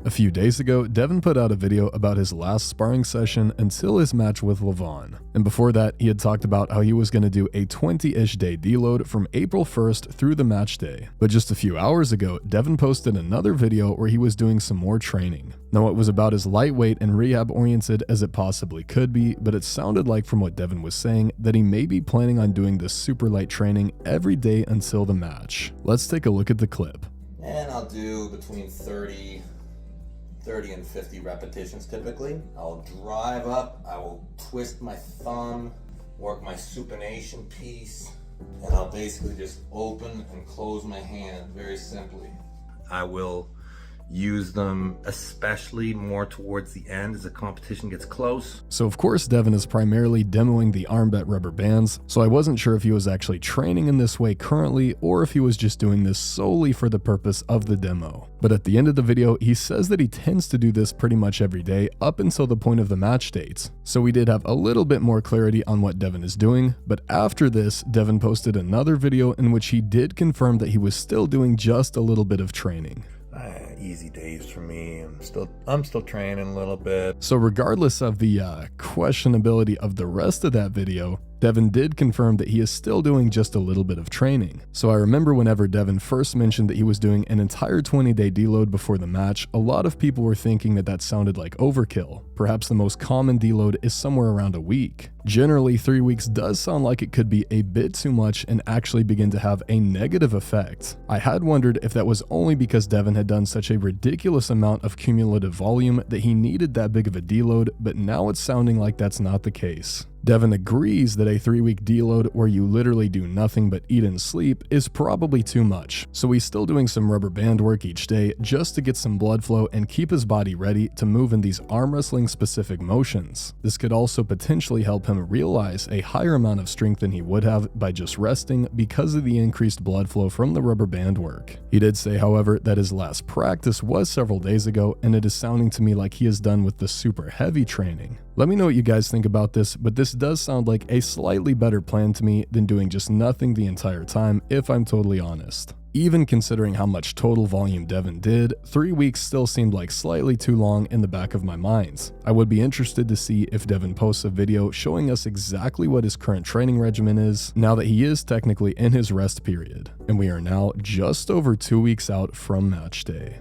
A few days ago, Devon put out a video about his last sparring session until his match with Levon. And before that, he had talked about how he was going to do a 20-ish day deload from April 1st through the match day. But just a few hours ago, Devon posted another video where he was doing some more training. Now, it was about as lightweight and rehab-oriented as it possibly could be, but it sounded like from what Devon was saying that he may be planning on doing this super light training every day until the match. Let's take a look at the clip. And I'll do between 30 and 50 repetitions typically. I'll drive up, I will twist my thumb, work my supination piece, and I'll basically just open and close my hand very simply. I will use them especially more towards the end as the competition gets close. So of course Devon is primarily demoing the armbet rubber bands, so I wasn't sure if he was actually training in this way currently or if he was just doing this solely for the purpose of the demo. But at the end of the video, he says that he tends to do this pretty much every day up until the point of the match dates. So we did have a little bit more clarity on what Devon is doing, but after this, Devon posted another video in which he did confirm that he was still doing just a little bit of training. Easy days for me. I'm still training a little bit. So regardless of the questionability of the rest of that video, Devon did confirm that he is still doing just a little bit of training. So I remember whenever Devon first mentioned that he was doing an entire 20-day deload before the match, a lot of people were thinking that that sounded like overkill. Perhaps the most common deload is somewhere around a week. Generally, 3 weeks does sound like it could be a bit too much and actually begin to have a negative effect. I had wondered if that was only because Devon had done such a ridiculous amount of cumulative volume that he needed that big of a deload, but now it's sounding like that's not the case. Devon agrees that a 3-week deload where you literally do nothing but eat and sleep is probably too much, so he's still doing some rubber band work each day just to get some blood flow and keep his body ready to move in these arm wrestling specific motions. This could also potentially help him realize a higher amount of strength than he would have by just resting because of the increased blood flow from the rubber band work. He did say, however, that his last practice was several days ago, and it is sounding to me like he is done with the super heavy training. Let me know what you guys think about this, but this does sound like a slightly better plan to me than doing just nothing the entire time, if I'm totally honest. Even considering how much total volume Devon did, 3 weeks still seemed like slightly too long in the back of my mind. I would be interested to see if Devon posts a video showing us exactly what his current training regimen is, now that he is technically in his rest period, and we are now just over 2 weeks out from match day.